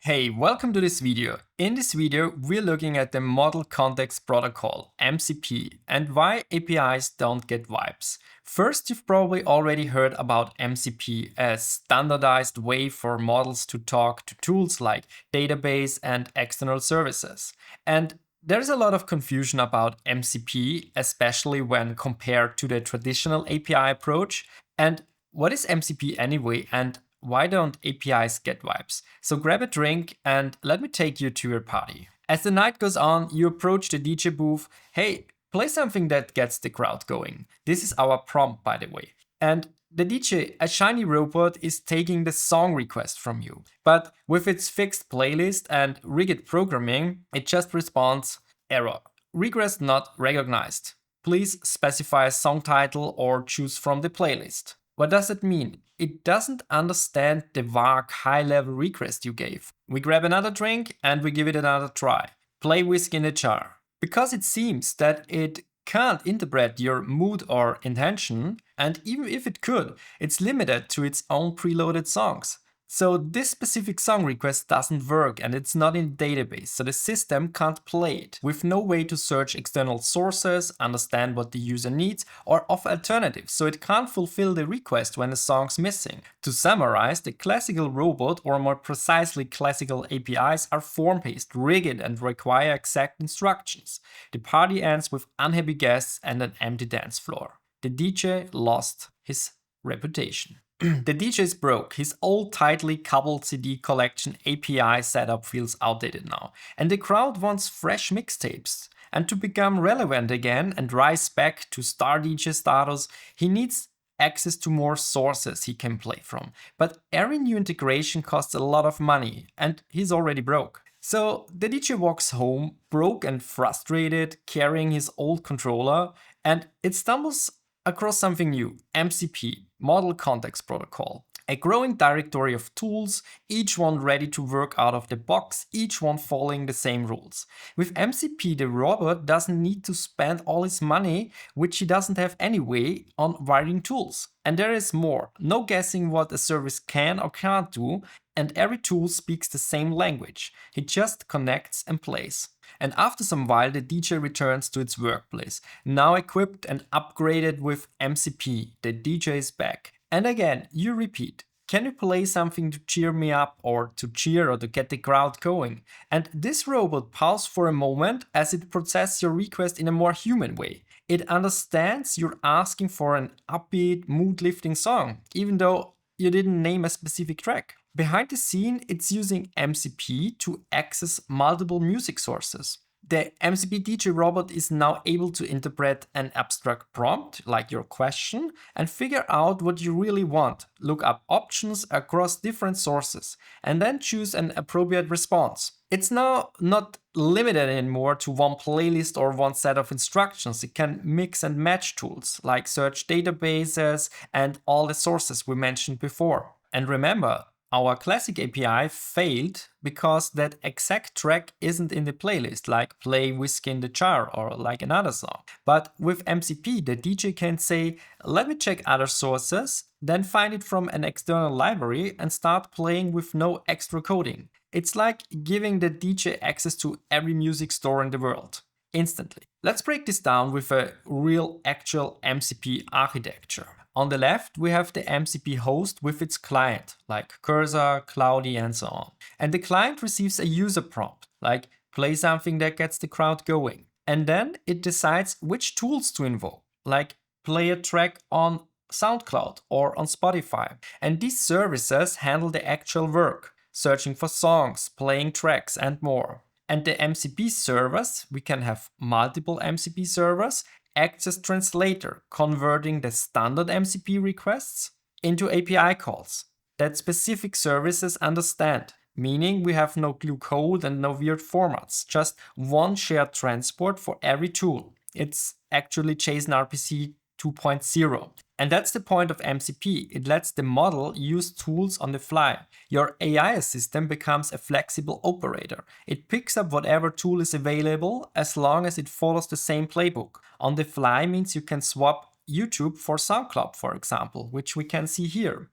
Hey, welcome to this video. In this video, we're looking at the Model Context Protocol, MCP, and why APIs don't get vibes. First, you've probably already heard about MCP as standardized way for models to talk to tools like database and external services. And there's a lot of confusion about MCP, especially when compared to the traditional API approach. And what is MCP anyway, and why don't APIs get vibes? So grab a drink and let me take you to your party. As the night goes on, you approach the DJ booth. Hey, play something that gets the crowd going. This is our prompt, by the way. And the DJ, a shiny robot, is taking the song request from you. But with its fixed playlist and rigid programming, it just responds, error. Request not recognized. Please specify a song title or choose from the playlist. What does it mean? It doesn't understand the vague high-level request you gave. We grab another drink and we give it another try. Play whiskey in a jar. Because it seems that it can't interpret your mood or intention, and even if it could, it's limited to its own preloaded songs. So this specific song request doesn't work and it's not in the database, so the system can't play it, with no way to search external sources, understand what the user needs, or offer alternatives, so it can't fulfill the request when the song's missing. To summarize, the classical robot, or more precisely classical APIs, are form-based, rigid, and require exact instructions. The party ends with unhappy guests and an empty dance floor. The DJ lost his reputation. The DJ is broke. His old tightly coupled CD collection API setup feels outdated now. And the crowd wants fresh mixtapes. And to become relevant again and rise back to star DJ status, he needs access to more sources he can play from. But every new integration costs a lot of money, and he's already broke. So the DJ walks home, broke and frustrated, carrying his old controller, and it stumbles across something new, MCP, Model Context Protocol. A growing directory of tools, each one ready to work out of the box, each one following the same rules. With MCP, the robot doesn't need to spend all his money, which he doesn't have anyway, on wiring tools. And there is more. No guessing what a service can or can't do, and every tool speaks the same language. He just connects and plays. And after some while, the DJ returns to its workplace. Now equipped and upgraded with MCP, the DJ is back. And again, you repeat. Can you play something to cheer me up, or to cheer, or to get the crowd going? And this robot pauses for a moment as it processes your request in a more human way. It understands you're asking for an upbeat, mood-lifting song, even though you didn't name a specific track. Behind the scene, it's using MCP to access multiple music sources. The MCP DJ robot is now able to interpret an abstract prompt, like your question, and figure out what you really want, look up options across different sources, and then choose an appropriate response. It's now not limited anymore to one playlist or one set of instructions. It can mix and match tools, like search databases and all the sources we mentioned before. And remember, our classic API failed because that exact track isn't in the playlist, like Play Whiskey in the Jar or like another song. But with MCP, the DJ can say, let me check other sources, then find it from an external library and start playing with no extra coding. It's like giving the DJ access to every music store in the world, instantly. Let's break this down with a real actual MCP architecture. On the left, we have the MCP host with its client, like Cursor, Cloudy, and so on. And the client receives a user prompt, like play something that gets the crowd going. And then it decides which tools to invoke, like play a track on SoundCloud or on Spotify. And these services handle the actual work, searching for songs, playing tracks, and more. And the MCP servers, we can have multiple MCP servers, acts as translator, converting the standard MCP requests into API calls that specific services understand, meaning we have no glue code and no weird formats, just one shared transport for every tool. It's actually JSON RPC 2.0. And that's the point of MCP. It lets the model use tools on the fly. Your AI assistant becomes a flexible operator. It picks up whatever tool is available as long as it follows the same playbook. On the fly means you can swap YouTube for SoundCloud, for example, which we can see here.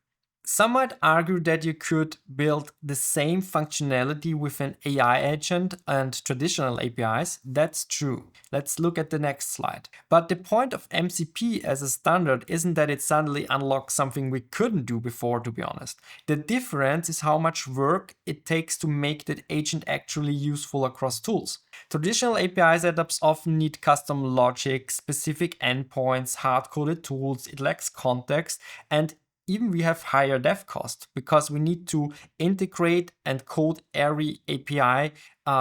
Some might argue that you could build the same functionality with an AI agent and traditional APIs. That's true. Let's look at the next slide. But the point of MCP as a standard isn't that it suddenly unlocks something we couldn't do before, to be honest. The difference is how much work it takes to make that agent actually useful across tools. Traditional API setups often need custom logic, specific endpoints, hard-coded tools, it lacks context, and even we have higher dev cost because we need to integrate and code every API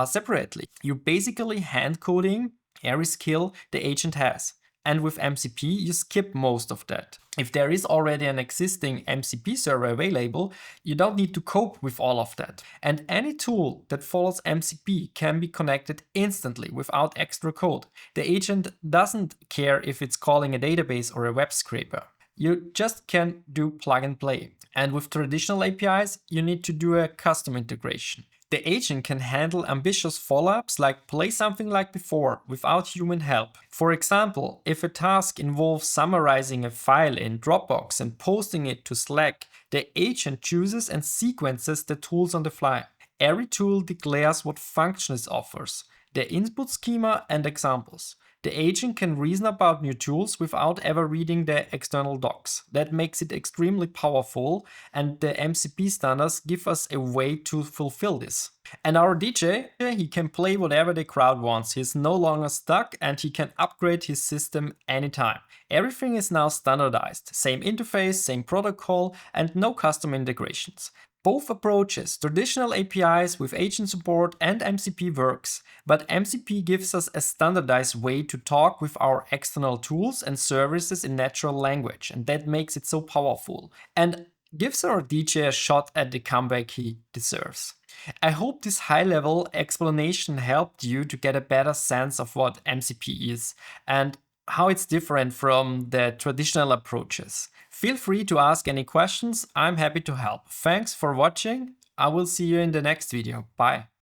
separately. You're basically hand coding every skill the agent has. And with MCP, you skip most of that. If there is already an existing MCP server available, you don't need to cope with all of that. And any tool that follows MCP can be connected instantly without extra code. The agent doesn't care if it's calling a database or a web scraper. You just can do plug and play. And with traditional APIs, you need to do a custom integration. The agent can handle ambitious follow-ups like play something like before without human help. For example, if a task involves summarizing a file in Dropbox and posting it to Slack, the agent chooses and sequences the tools on the fly. Every tool declares what function it offers, the input schema and examples. The agent can reason about new tools without ever reading the external docs. That makes it extremely powerful, and the MCP standards give us a way to fulfill this. And our DJ, he can play whatever the crowd wants. He's no longer stuck and he can upgrade his system anytime. Everything is now standardized. Same interface, same protocol, and no custom integrations. Both approaches, traditional APIs with agent support and MCP works, but MCP gives us a standardized way to talk with our external tools and services in natural language, and that makes it so powerful and gives our DJ a shot at the comeback he deserves. I hope this high-level explanation helped you to get a better sense of what MCP is and how it's different from the traditional approaches. Feel free to ask any questions, I'm happy to help. Thanks for watching, I will see you in the next video. Bye.